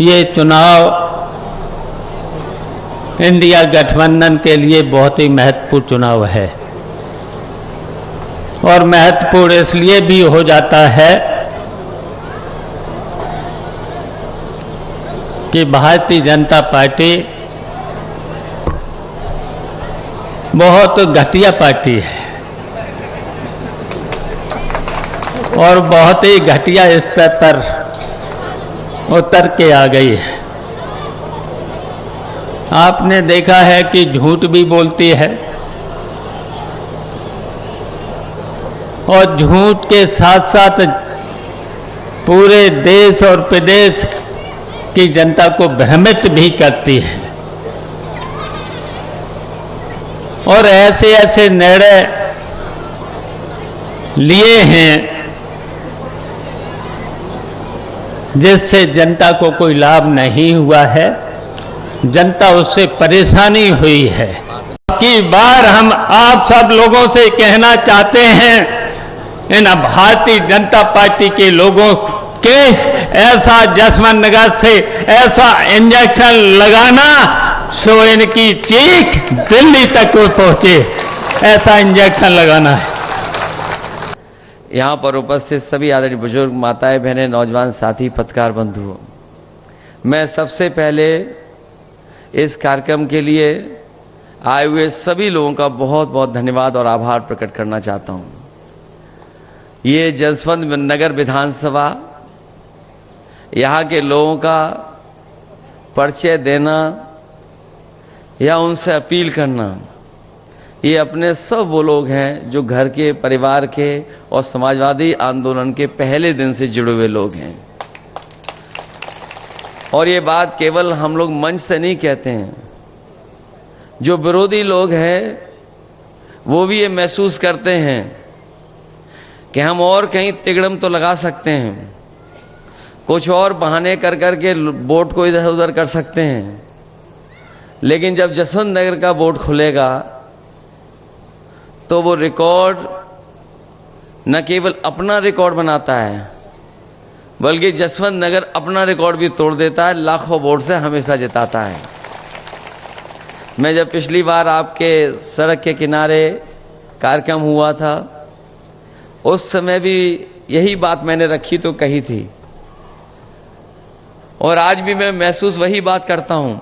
ये चुनाव इंडिया गठबंधन के लिए बहुत ही महत्वपूर्ण चुनाव है और महत्वपूर्ण इसलिए भी हो जाता है कि भारतीय जनता पार्टी बहुत घटिया पार्टी है और बहुत ही घटिया स्तर पर उतर के आ गई है। आपने देखा है कि झूठ भी बोलती है और झूठ के साथ साथ पूरे देश और प्रदेश की जनता को भ्रमित भी करती है और ऐसे ऐसे निर्णय लिए हैं जिससे जनता को कोई लाभ नहीं हुआ है, जनता उससे परेशानी हुई है। की बार हम आप सब लोगों से कहना चाहते हैं, इन भारतीय जनता पार्टी के लोगों के ऐसा जसवंत नगर से ऐसा इंजेक्शन लगाना सो इनकी चीख दिल्ली तक पहुंचे, ऐसा इंजेक्शन लगाना है। यहाँ पर उपस्थित सभी आदरणीय बुजुर्ग, माताएं, बहनें, नौजवान साथी, पत्रकार बंधुओं, मैं सबसे पहले इस कार्यक्रम के लिए आए हुए सभी लोगों का बहुत बहुत धन्यवाद और आभार प्रकट करना चाहता हूं। ये जसवंत नगर विधानसभा, यहाँ के लोगों का परिचय देना या उनसे अपील करना, ये अपने सब वो लोग हैं जो घर के, परिवार के और समाजवादी आंदोलन के पहले दिन से जुड़े हुए लोग हैं। और ये बात केवल हम लोग मंच से नहीं कहते हैं, जो विरोधी लोग हैं वो भी ये महसूस करते हैं कि हम और कहीं तिगड़म तो लगा सकते हैं, कुछ और बहाने कर करके वोट को इधर उधर कर सकते हैं, लेकिन जब जसवंत नगर का वोट खुलेगा तो वो रिकॉर्ड न केवल अपना रिकॉर्ड बनाता है बल्कि जसवंत नगर अपना रिकॉर्ड भी तोड़ देता है, लाखों वोट से हमेशा जिताता है। मैं जब पिछली बार आपके सड़क के किनारे कार्यक्रम हुआ था, उस समय भी यही बात मैंने रखी तो कही थी और आज भी मैं महसूस वही बात करता हूं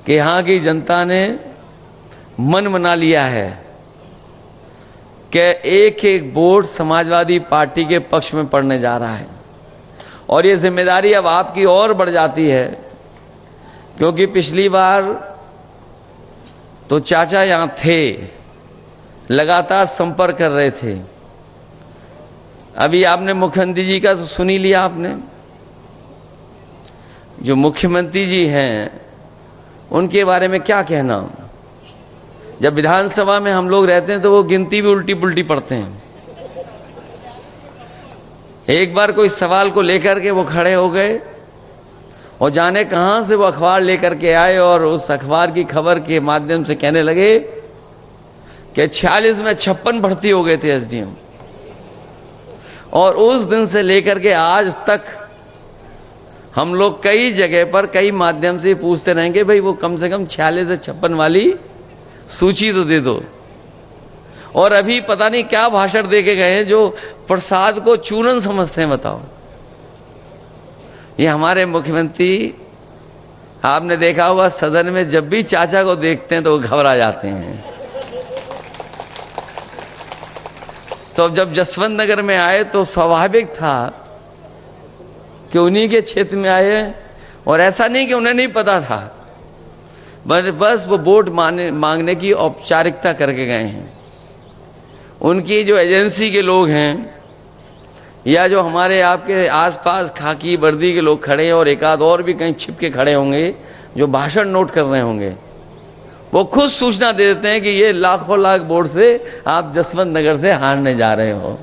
कि यहां की जनता ने मन बना लिया है कि एक एक वोट समाजवादी पार्टी के पक्ष में पड़ने जा रहा है और ये जिम्मेदारी अब आपकी और बढ़ जाती है, क्योंकि पिछली बार तो चाचा यहां थे, लगातार संपर्क कर रहे थे। अभी आपने मुख्यमंत्री जी का तो सुन ही लिया आपने। जो मुख्यमंत्री जी हैं उनके बारे में क्या कहना। जब विधानसभा में हम लोग रहते हैं तो वो गिनती भी उल्टी पुल्टी पढ़ते हैं। एक बार कोई सवाल को लेकर के वो खड़े हो गए और जाने कहां से वो अखबार लेकर के आए और उस अखबार की खबर के माध्यम से कहने लगे कि 46 में 56 भर्ती हो गए थे एसडीएम। और उस दिन से लेकर के आज तक हम लोग कई जगह पर कई माध्यम से पूछते रहेंगे, भाई वो कम से कम 46 से 56 वाली सूची तो दे दो। और अभी पता नहीं क्या भाषण दे के गए हैं जो प्रसाद को चूरन समझते हैं। बताओ, ये हमारे मुख्यमंत्री, आपने देखा होगा सदन में जब भी चाचा को देखते हैं तो वो घबरा जाते हैं। तो जब जसवंत नगर में आए तो स्वाभाविक था कि उन्हीं के क्षेत्र में आए, और ऐसा नहीं कि उन्हें नहीं पता था, बस वो वोट मांगने की औपचारिकता करके गए हैं। उनकी जो एजेंसी के लोग हैं या जो हमारे आपके आसपास खाकी वर्दी के लोग खड़े हैं और एक आध और भी कहीं छिप के खड़े होंगे जो भाषण नोट कर रहे होंगे, वो खुद सूचना दे देते हैं कि ये लाखों लाख वोट से आप जसवंत नगर से हारने जा रहे हो।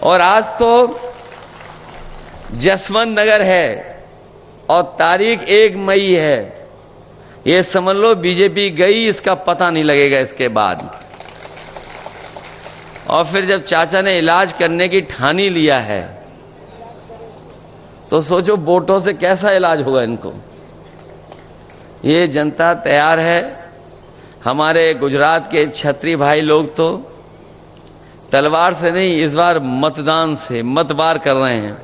और आज तो जसवंत नगर है और तारीख 1 मई है। ये समझ लो बीजेपी गई, इसका पता नहीं लगेगा इसके बाद। और फिर जब चाचा ने इलाज करने की ठानी लिया है तो सोचो वोटों से कैसा इलाज होगा इनको। ये जनता तैयार है। हमारे गुजरात के क्षत्रिय भाई लोग तो तलवार से नहीं, इस बार मतदान से मतवार कर रहे हैं,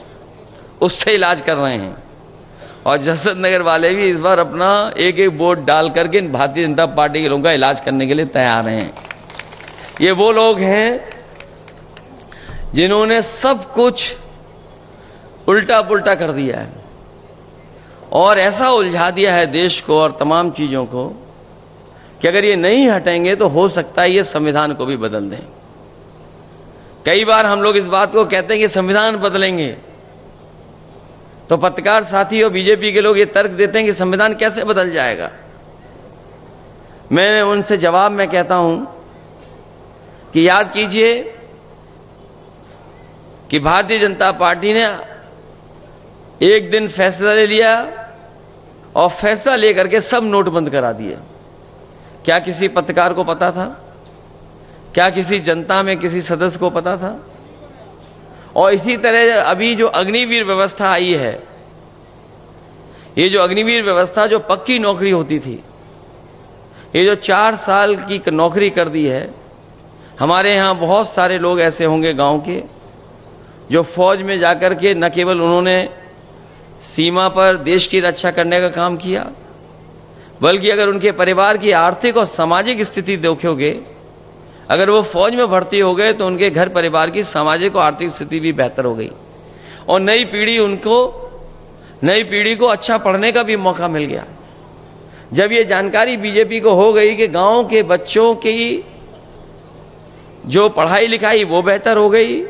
उससे इलाज कर रहे हैं। और जसवंत नगर वाले भी इस बार अपना एक एक वोट डाल करके भारतीय जनता पार्टी के लोगों का इलाज करने के लिए तैयार हैं। ये वो लोग हैं जिन्होंने सब कुछ उल्टा पुल्टा कर दिया है और ऐसा उलझा दिया है देश को और तमाम चीजों को कि अगर ये नहीं हटेंगे तो हो सकता है ये संविधान को भी बदल दें। कई बार हम लोग इस बात को कहते हैं कि संविधान बदलेंगे, तो पत्रकार साथी और बीजेपी के लोग ये तर्क देते हैं कि संविधान कैसे बदल जाएगा। मैं उनसे जवाब में कहता हूं कि याद कीजिए कि भारतीय जनता पार्टी ने एक दिन फैसला ले लिया और फैसला लेकर के सब नोट बंद करा दिए। क्या किसी पत्रकार को पता था? क्या किसी जनता में किसी सदस्य को पता था? और इसी तरह अभी जो अग्निवीर व्यवस्था आई है, ये जो अग्निवीर व्यवस्था जो पक्की नौकरी होती थी, ये जो 4 साल की नौकरी कर दी है। हमारे यहां बहुत सारे लोग ऐसे होंगे गांव के जो फौज में जाकर के न केवल उन्होंने सीमा पर देश की रक्षा करने का काम किया, बल्कि अगर उनके परिवार की आर्थिक और सामाजिक स्थिति देखोगे, अगर वो फौज में भर्ती हो गए तो उनके घर परिवार की सामाजिक और आर्थिक स्थिति भी बेहतर हो गई और नई पीढ़ी को अच्छा पढ़ने का भी मौका मिल गया। जब ये जानकारी बीजेपी को हो गई कि गांव के बच्चों की जो पढ़ाई लिखाई वो बेहतर हो गई,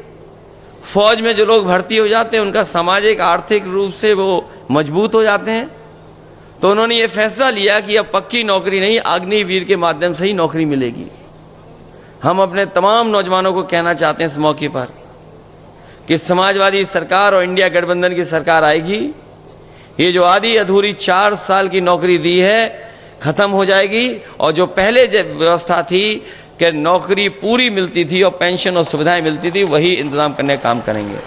फौज में जो लोग भर्ती हो जाते हैं उनका सामाजिक आर्थिक रूप से वो मजबूत हो जाते हैं, तो उन्होंने ये फैसला लिया कि अब पक्की नौकरी नहीं, अग्निवीर के माध्यम से ही नौकरी मिलेगी। हम अपने तमाम नौजवानों को कहना चाहते हैं इस मौके पर कि समाजवादी सरकार और इंडिया गठबंधन की सरकार आएगी, ये जो आधी अधूरी 4 साल की नौकरी दी है खत्म हो जाएगी और जो पहले व्यवस्था थी कि नौकरी पूरी मिलती थी और पेंशन और सुविधाएं मिलती थी, वही इंतजाम करने का काम करेंगे।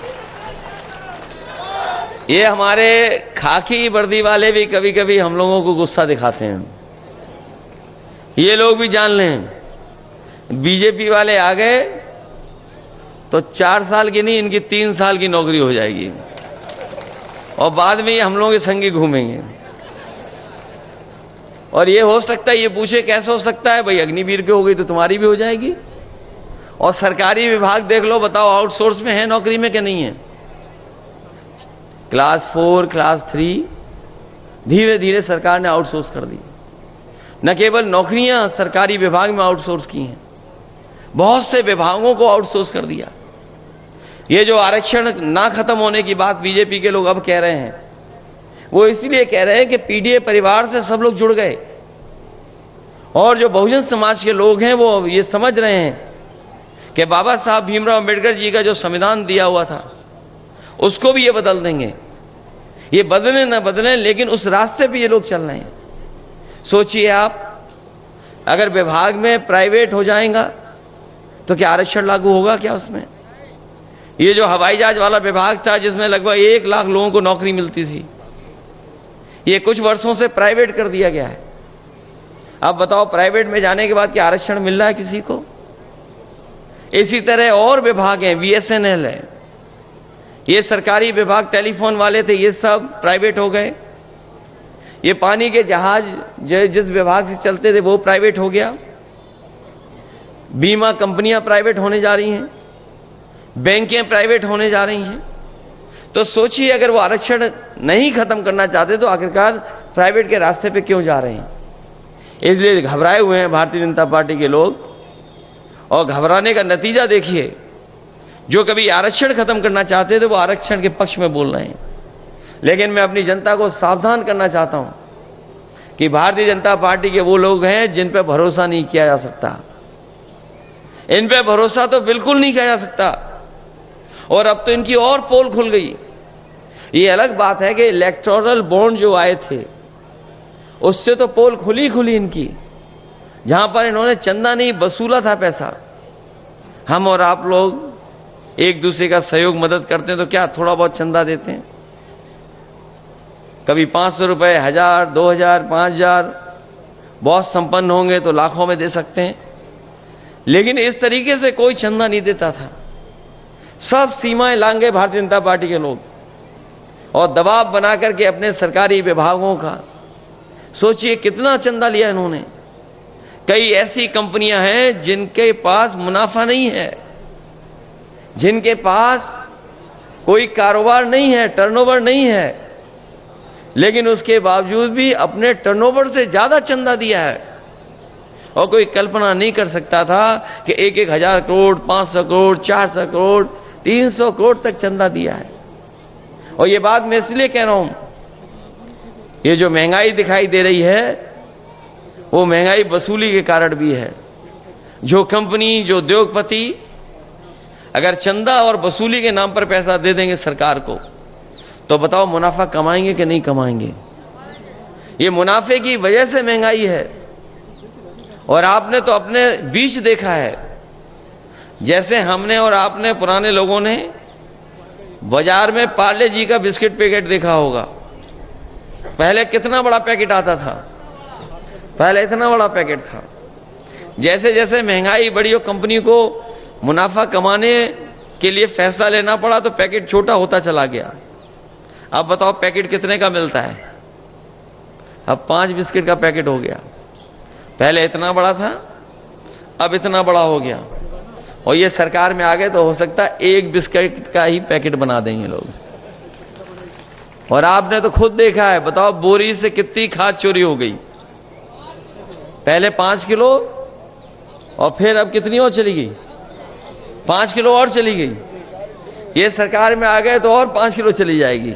ये हमारे खाकी वर्दी वाले भी कभी कभी हम लोगों को गुस्सा दिखाते हैं। ये लोग भी जान लें, बीजेपी वाले आ गए तो 4 साल की नहीं, इनकी 3 साल की नौकरी हो जाएगी और बाद में ये हम लोगों के संगी घूमेंगे। और ये हो सकता है, ये पूछे कैसे हो सकता है? भाई अग्निवीर की हो गई तो तुम्हारी भी हो जाएगी। और सरकारी विभाग देख लो, बताओ आउटसोर्स में है नौकरी में कि नहीं है? क्लास 4, क्लास 3 धीरे धीरे सरकार ने आउटसोर्स कर दी। न केवल नौकरियां सरकारी विभाग में आउटसोर्स की हैं, बहुत से विभागों को आउटसोर्स कर दिया। ये जो आरक्षण ना खत्म होने की बात बीजेपी के लोग अब कह रहे हैं, वो इसलिए कह रहे हैं कि पीडीए परिवार से सब लोग जुड़ गए और जो बहुजन समाज के लोग हैं वो ये समझ रहे हैं कि बाबा साहब भीमराव अंबेडकर जी का जो संविधान दिया हुआ था उसको भी ये बदल देंगे। ये बदले न बदलें, लेकिन उस रास्ते पे ये लोग चल रहे हैं। सोचिए आप, अगर विभाग में प्राइवेट हो जाएगा तो क्या आरक्षण लागू होगा क्या उसमें? ये जो हवाई जहाज वाला विभाग था जिसमें लगभग 1 लाख लोगों को नौकरी मिलती थी, ये कुछ वर्षों से प्राइवेट कर दिया गया है। अब बताओ, प्राइवेट में जाने के बाद क्या आरक्षण मिल रहा है किसी को? इसी तरह और विभाग हैं, बीएसएनएल है, ये सरकारी विभाग, टेलीफोन वाले थे, ये सब प्राइवेट हो गए। ये पानी के जहाज जिस विभाग से चलते थे वो प्राइवेट हो गया। बीमा कंपनियां प्राइवेट होने जा रही हैं, बैंकें प्राइवेट होने जा रही हैं। तो सोचिए, अगर वो आरक्षण नहीं खत्म करना चाहते तो आखिरकार प्राइवेट के रास्ते पे क्यों जा रहे हैं? इसलिए घबराए हुए हैं भारतीय जनता पार्टी के लोग। और घबराने का नतीजा देखिए, जो कभी आरक्षण खत्म करना चाहते थे वो आरक्षण के पक्ष में बोल रहे हैं। लेकिन मैं अपनी जनता को सावधान करना चाहता हूं कि भारतीय जनता पार्टी के वो लोग हैं जिन पर भरोसा नहीं किया जा सकता। इन पे भरोसा तो बिल्कुल नहीं किया जा सकता। और अब तो इनकी और पोल खुल गई। ये अलग बात है कि इलेक्टोरल बॉन्ड जो आए थे उससे तो पोल खुली इनकी, जहां पर इन्होंने चंदा नहीं वसूला था पैसा। हम और आप लोग एक दूसरे का सहयोग मदद करते हैं तो क्या थोड़ा बहुत चंदा देते हैं? कभी 500 रुपए, 1000, 2000, 5000, बहुत संपन्न होंगे तो लाखों में दे सकते हैं। लेकिन इस तरीके से कोई चंदा नहीं देता था। सब सीमाएं लांघे भारतीय जनता पार्टी के लोग, और दबाव बना करके अपने सरकारी विभागों का, सोचिए कितना चंदा लिया इन्होंने। कई ऐसी कंपनियां हैं जिनके पास मुनाफा नहीं है, जिनके पास कोई कारोबार नहीं है, टर्नओवर नहीं है, लेकिन उसके बावजूद भी अपने टर्नओवर से ज्यादा चंदा दिया है। और कोई कल्पना नहीं कर सकता था कि 1,000 करोड़, 500 करोड़, 400 करोड़, 300 करोड़ तक चंदा दिया है। और ये बात मैं इसलिए कह रहा हूं, ये जो महंगाई दिखाई दे रही है वो महंगाई वसूली के कारण भी है। जो कंपनी, जो उद्योगपति अगर चंदा और वसूली के नाम पर पैसा दे देंगे सरकार को, तो बताओ मुनाफा कमाएंगे कि नहीं कमाएंगे? ये मुनाफे की वजह से महंगाई है। और आपने तो अपने बीच देखा है, जैसे हमने और आपने पुराने लोगों ने बाजार में पार्ले जी का बिस्किट पैकेट देखा होगा। पहले कितना बड़ा पैकेट आता था, पहले इतना बड़ा पैकेट था। जैसे जैसे महंगाई बढ़ी और कंपनी को मुनाफा कमाने के लिए फैसला लेना पड़ा तो पैकेट छोटा होता चला गया। अब बताओ पैकेट कितने का मिलता है? अब 5 बिस्किट का पैकेट हो गया। पहले इतना बड़ा था, अब इतना बड़ा हो गया। और ये सरकार में आ गए तो हो सकता है 1 बिस्किट का ही पैकेट बना देंगे लोग। और आपने तो खुद देखा है, बताओ बोरी से कितनी खाद चोरी हो गई। पहले 5 किलो और फिर अब कितनी और चली गई? 5 किलो और चली गई। ये सरकार में आ गए तो और 5 किलो चली जाएगी।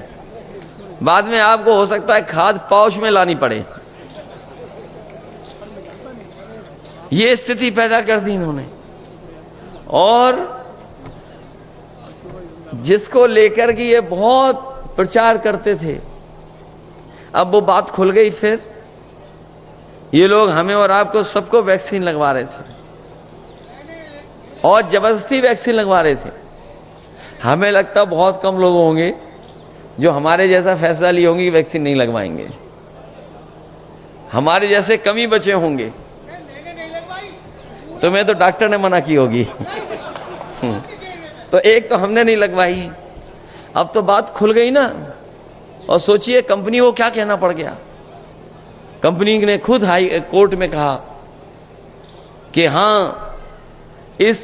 बाद में आपको हो सकता है खाद पाउच में लानी पड़े। ये स्थिति पैदा कर दी इन्होंने। और जिसको लेकर के ये बहुत प्रचार करते थे, अब वो बात खुल गई। फिर ये लोग हमें और आपको सबको वैक्सीन लगवा रहे थे और जबरदस्ती वैक्सीन लगवा रहे थे। हमें लगता बहुत कम लोग होंगे जो हमारे जैसा फैसला लिए होंगे कि वैक्सीन नहीं लगवाएंगे। हमारे जैसे कम ही बचे होंगे। तुम्हें तो डॉक्टर ने मना की होगी तो एक तो हमने नहीं लगवाई। अब तो बात खुल गई ना। और सोचिए कंपनी को क्या कहना पड़ गया। कंपनी ने खुद हाई कोर्ट में कहा कि हां, इस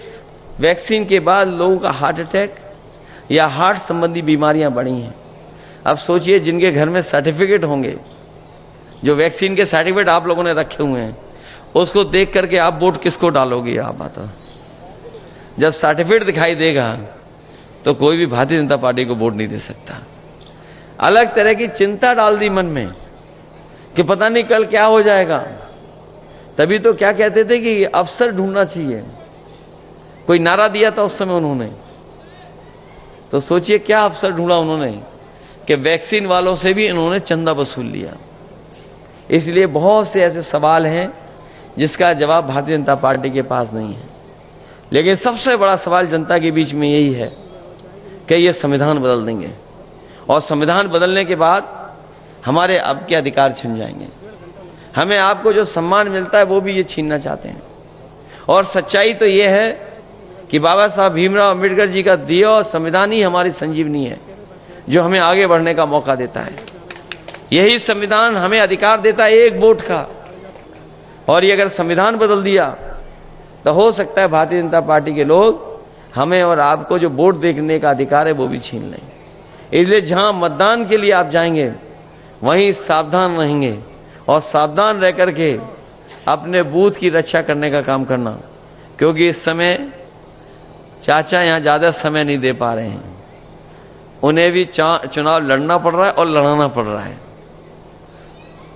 वैक्सीन के बाद लोगों का हार्ट अटैक या हार्ट संबंधी बीमारियां बढ़ी हैं। अब सोचिए जिनके घर में सर्टिफिकेट होंगे, जो वैक्सीन के सर्टिफिकेट आप लोगों ने रखे हुए हैं, उसको देख करके आप वोट किसको डालोगे? आप बताओ। जब सर्टिफिकेट दिखाई देगा तो कोई भी भारतीय जनता पार्टी को वोट नहीं दे सकता। अलग तरह की चिंता डाल दी मन में कि पता नहीं कल क्या हो जाएगा। तभी तो क्या कहते थे कि अफसर ढूंढना चाहिए, कोई नारा दिया था उस समय उन्होंने। तो सोचिए क्या अफसर ढूंढा उन्होंने कि वैक्सीन वालों से भी इन्होंने चंदा वसूल लिया। इसलिए बहुत से ऐसे सवाल हैं जिसका जवाब भारतीय जनता पार्टी के पास नहीं है। लेकिन सबसे बड़ा सवाल जनता के बीच में यही है कि ये संविधान बदल देंगे और संविधान बदलने के बाद हमारे अब के अधिकार छिन जाएंगे। हमें आपको जो सम्मान मिलता है वो भी ये छीनना चाहते हैं। और सच्चाई तो ये है कि बाबा साहब भीमराव अंबेडकर जी का दिया और संविधान ही हमारी संजीवनी है, जो हमें आगे बढ़ने का मौका देता है। यही संविधान हमें अधिकार देता है एक वोट का। और ये अगर संविधान बदल दिया तो हो सकता है भारतीय जनता पार्टी के लोग हमें और आपको जो वोट देने का अधिकार है वो भी छीन लें। इसलिए जहां मतदान के लिए आप जाएंगे वहीं सावधान रहेंगे और सावधान रह करके अपने बूथ की रक्षा करने का काम करना। क्योंकि इस समय चाचा यहां ज्यादा समय नहीं दे पा रहे हैं, उन्हें भी चुनाव लड़ना पड़ रहा है और लड़ाना पड़ रहा है।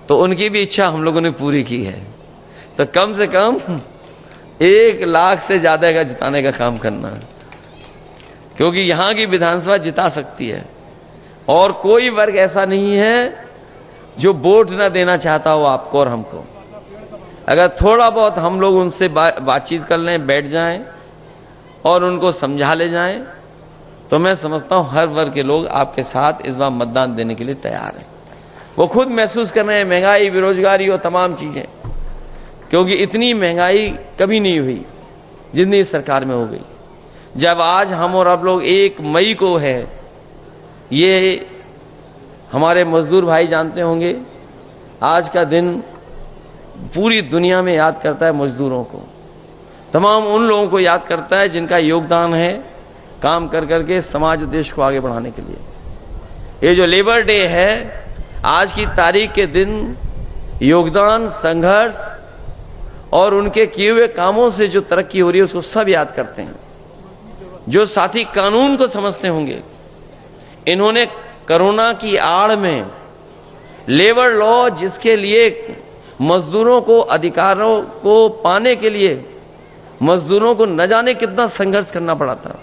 तो उनकी भी इच्छा हम लोगों ने पूरी की है। तो कम से कम 1 लाख से ज्यादा का जिताने का काम करना, क्योंकि यहां की विधानसभा जिता सकती है। और कोई वर्ग ऐसा नहीं है जो वोट ना देना चाहता हो आपको और हमको। अगर थोड़ा बहुत हम लोग उनसे बातचीत कर लें, बैठ जाएं और उनको समझा ले जाएं, तो मैं समझता हूं हर वर्ग के लोग आपके साथ इस बार मतदान देने के लिए तैयार हैं। वो खुद महसूस कर रहे हैं महंगाई, बेरोजगारी और तमाम चीजें, क्योंकि इतनी महंगाई कभी नहीं हुई जितनी इस सरकार में हो गई। जब आज हम और आप लोग 1 मई को है, ये हमारे मजदूर भाई जानते होंगे, आज का दिन पूरी दुनिया में याद करता है मजदूरों को, तमाम उन लोगों को याद करता है जिनका योगदान है काम कर करके समाज और देश को आगे बढ़ाने के लिए। ये जो लेबर डे है, आज की तारीख के दिन योगदान, संघर्ष और उनके किए हुए कामों से जो तरक्की हो रही है उसको सब याद करते हैं। जो साथी कानून को समझते होंगे, इन्होंने कोरोना की आड़ में लेबर लॉ, जिसके लिए मजदूरों को अधिकारों को पाने के लिए मजदूरों को न जाने कितना संघर्ष करना पड़ा था।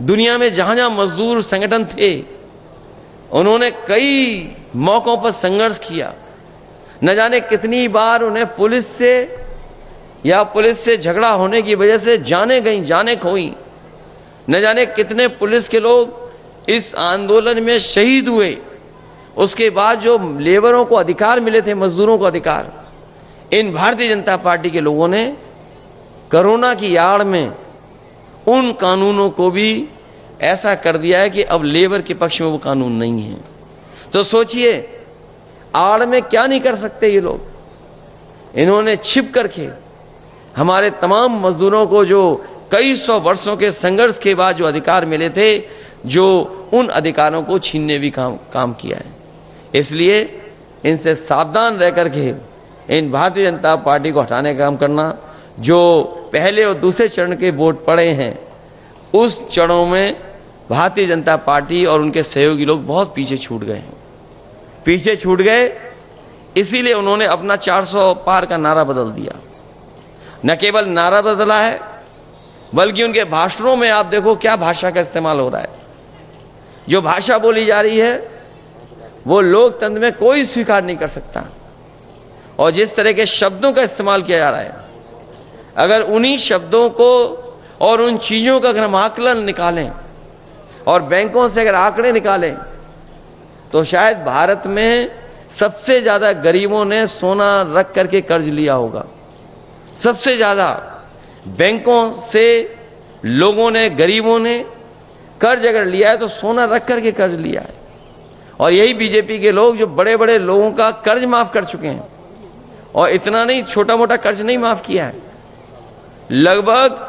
दुनिया में जहां जहां मजदूर संगठन थे, उन्होंने कई मौकों पर संघर्ष किया। न जाने कितनी बार उन्हें पुलिस से झगड़ा होने की वजह से जाने गई, जाने खोई। न जाने कितने पुलिस के लोग इस आंदोलन में शहीद हुए। उसके बाद जो लेबरों को अधिकार मिले थे, मजदूरों को अधिकार, इन भारतीय जनता पार्टी के लोगों ने कोरोना की आड़ में उन कानूनों को भी ऐसा कर दिया है कि अब लेबर के पक्ष में वो कानून नहीं है। तो सोचिए, आड़ में क्या नहीं कर सकते ये लोग। इन्होंने छिप करके हमारे तमाम मजदूरों को जो कई 100 वर्षों के संघर्ष के बाद जो अधिकार मिले थे, जो उन अधिकारों को छीनने भी काम किया है। इसलिए इनसे सावधान रह करके इन भारतीय जनता पार्टी को हटाने का काम करना। जो पहले और दूसरे चरण के वोट पड़े हैं, उस चरणों में भारतीय जनता पार्टी और उनके सहयोगी लोग बहुत पीछे छूट गए हैं। पीछे छूट गए, इसीलिए उन्होंने अपना 400 पार का नारा बदल दिया। न केवल नारा बदला है, बल्कि उनके भाषणों में आप देखो क्या भाषा का इस्तेमाल हो रहा है। जो भाषा बोली जा रही है वो लोकतंत्र में कोई स्वीकार नहीं कर सकता। और जिस तरह के शब्दों का इस्तेमाल किया जा रहा है, अगर उन्हीं शब्दों को और उन चीजों का अगर हम आकलन निकालें और बैंकों से अगर आंकड़े निकालें, तो शायद भारत में सबसे ज्यादा गरीबों ने सोना रख करके कर्ज लिया होगा। सबसे ज्यादा बैंकों से लोगों ने, गरीबों ने कर्ज अगर लिया है तो सोना रख करके कर्ज लिया है। और यही बीजेपी के लोग जो बड़े बड़े लोगों का कर्ज माफ कर चुके हैं, और इतना नहीं, छोटा मोटा कर्ज नहीं माफ किया है, लगभग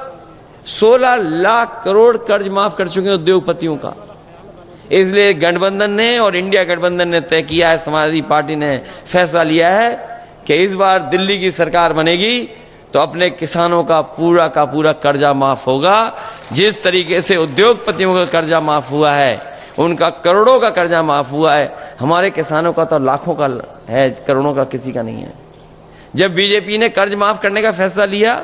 16 लाख करोड़ कर्ज माफ कर चुके हैं उद्योगपतियों का। इसलिए गठबंधन ने और इंडिया गठबंधन ने तय किया है, समाजवादी पार्टी ने फैसला लिया है कि इस बार दिल्ली की सरकार बनेगी तो अपने किसानों का पूरा कर्जा माफ होगा। जिस तरीके से उद्योगपतियों का कर्जा माफ हुआ है, उनका करोड़ों का कर्जा माफ हुआ है, हमारे किसानों का तो लाखों का है, करोड़ों का किसी का नहीं है। जब बीजेपी ने कर्ज माफ करने का फैसला लिया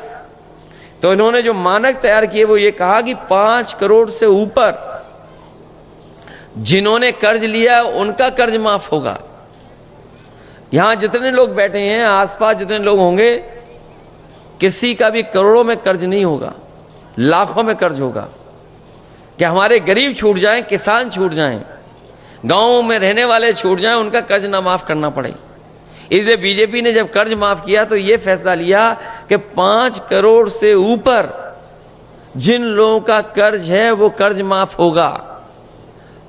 तो इन्होंने जो मानक तैयार किए वो ये कहा कि 5 करोड़ से ऊपर जिन्होंने कर्ज लिया उनका कर्ज माफ होगा। यहां जितने लोग बैठे हैं, आसपास जितने लोग होंगे, किसी का भी करोड़ों में कर्ज नहीं होगा, लाखों में कर्ज होगा। कि हमारे गरीब छूट जाएं, किसान छूट जाएं, गांवों में रहने वाले छूट जाएं, उनका कर्ज ना माफ करना पड़े। इसलिए बीजेपी ने जब कर्ज माफ किया तो यह फैसला लिया कि 5 करोड़ से ऊपर जिन लोगों का कर्ज है वो कर्ज माफ होगा।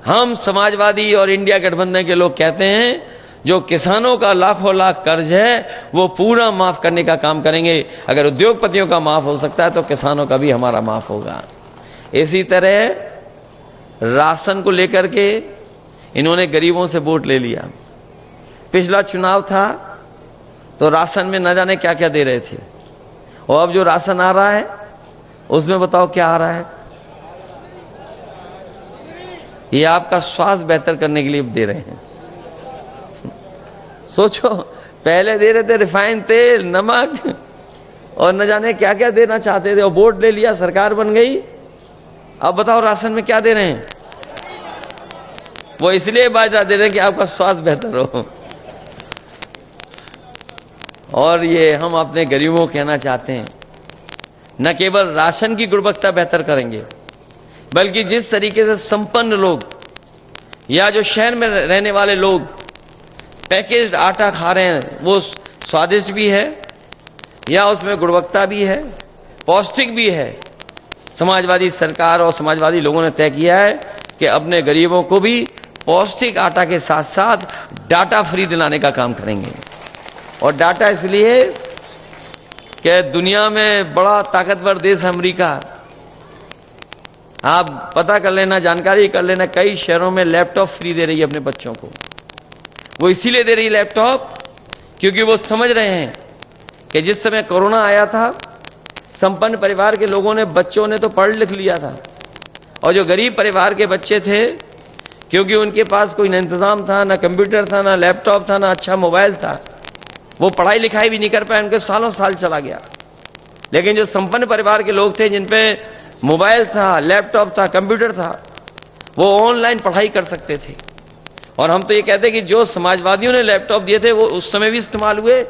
हम समाजवादी और इंडिया गठबंधन के लोग कहते हैं जो किसानों का लाखों लाख कर्ज है वो पूरा माफ करने का काम करेंगे। अगर उद्योगपतियों का माफ हो सकता है तो किसानों का भी हमारा माफ होगा। इसी तरह राशन को लेकर के इन्होंने गरीबों से वोट ले लिया। पिछला चुनाव था तो राशन में न जाने क्या क्या दे रहे थे, और अब जो राशन आ रहा है उसमें बताओ क्या आ रहा है। ये आपका स्वास्थ्य बेहतर करने के लिए दे रहे हैं। सोचो, पहले दे रहे थे रिफाइंड तेल, नमक और न जाने क्या क्या देना चाहते थे, और वोट ले लिया, सरकार बन गई। अब बताओ राशन में क्या दे रहे हैं। वो इसलिए बाजरा दे रहे हैं कि आपका स्वास्थ्य बेहतर हो। और ये हम अपने गरीबों को कहना चाहते हैं, न केवल राशन की गुणवत्ता बेहतर करेंगे, बल्कि जिस तरीके से संपन्न लोग या जो शहर में रहने वाले लोग पैकेज्ड आटा खा रहे हैं, वो स्वादिष्ट भी है या उसमें गुणवत्ता भी है, पौष्टिक भी है। समाजवादी सरकार और समाजवादी लोगों ने तय किया है कि अपने गरीबों को भी पौष्टिक आटा के साथ साथ डाटा फ्री दिलाने का काम करेंगे। और डाटा इसलिए कि दुनिया में बड़ा ताकतवर देश अमेरिका, आप पता कर लेना, जानकारी कर लेना, कई शहरों में लैपटॉप फ्री दे रही है अपने बच्चों को। वो इसीलिए दे रही लैपटॉप क्योंकि वो समझ रहे हैं कि जिस समय कोरोना आया था, संपन्न परिवार के लोगों ने, बच्चों ने तो पढ़ लिख लिया था, और जो गरीब परिवार के बच्चे थे, क्योंकि उनके पास कोई न इंतजाम था, ना कंप्यूटर था, ना लैपटॉप था, ना अच्छा मोबाइल था, वो पढ़ाई लिखाई भी नहीं कर पाए, उनके सालों साल चला गया। लेकिन जो संपन्न परिवार के लोग थे, जिन पे मोबाइल था, लैपटॉप था, कंप्यूटर था, वो ऑनलाइन पढ़ाई कर सकते थे। और हम तो ये कहते हैं कि जो समाजवादियों ने लैपटॉप दिए थे वो उस समय भी इस्तेमाल हुए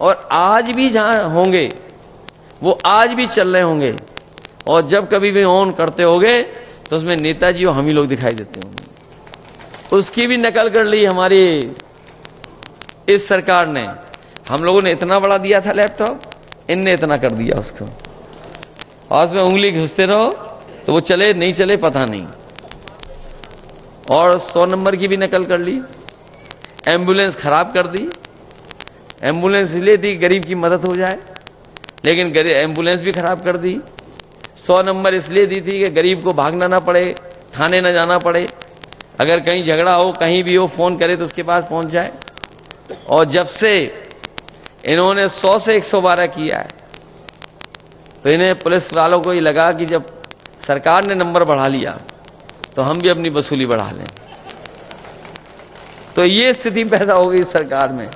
और आज भी जहां होंगे वो आज भी चल रहे होंगे। और जब कभी भी ऑन करते होंगे तो उसमें नेताजी और हम ही लोग दिखाई देते होंगे। उसकी भी नकल कर ली हमारी इस सरकार ने। हम लोगों ने इतना बड़ा दिया था लैपटॉप, इनने इतना कर दिया उसको, और उसमें उंगली घुसते रहो तो वो चले नहीं चले पता नहीं। और 100 नंबर की भी नकल कर ली। एम्बुलेंस खराब कर दी। एम्बुलेंस इसलिए दी गरीब की मदद हो जाए, लेकिन एम्बुलेंस भी खराब कर दी। 100 नंबर इसलिए दी थी कि गरीब को भागना ना पड़े, थाने ना जाना पड़े, अगर कहीं झगड़ा हो, कहीं भी हो, फोन करे तो उसके पास पहुंच जाए। और जब से इन्होंने 100 से 112 किया है तो इन्हें पुलिस वालों को ही लगा कि जब सरकार ने नंबर बढ़ा लिया तो हम भी अपनी वसूली बढ़ा लें। तो ये स्थिति पैदा हो गई सरकार में।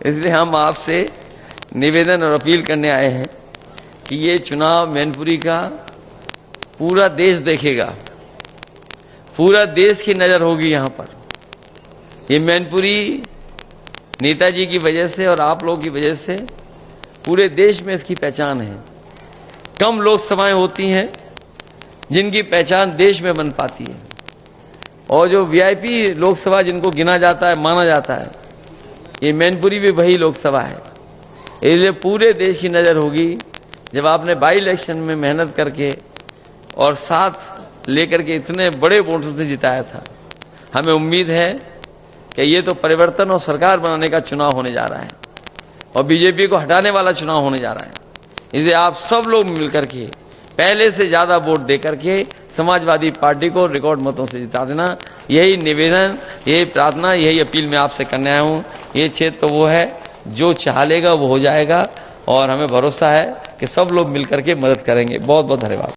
इसलिए हम आपसे निवेदन और अपील करने आए हैं कि ये चुनाव मैनपुरी का पूरा देश देखेगा, पूरा देश की नजर होगी यहां पर। ये मैनपुरी नेताजी की वजह से और आप लोगों की वजह से पूरे देश में इसकी पहचान है। कम लोकसभाएं होती हैं जिनकी पहचान देश में बन पाती है, और जो वीआईपी लोकसभा जिनको गिना जाता है, माना जाता है, ये मैनपुरी भी वही लोकसभा है। इसलिए पूरे देश की नजर होगी। जब आपने बाई इलेक्शन में मेहनत करके और साथ लेकर के इतने बड़े वोटों से जिताया था, हमें उम्मीद है कि ये तो परिवर्तन और सरकार बनाने का चुनाव होने जा रहा है और बीजेपी को हटाने वाला चुनाव होने जा रहा है। इसलिए आप सब लोग मिलकर के पहले से ज्यादा वोट देकर के समाजवादी पार्टी को रिकॉर्ड मतों से जिता देना। यही निवेदन, यही प्रार्थना, यही अपील मैं आपसे करने आया हूं। ये क्षेत्र तो वो है जो चाह लेगा वो हो जाएगा, और हमें भरोसा है कि सब लोग मिलकर के मदद करेंगे। बहुत बहुत धन्यवाद।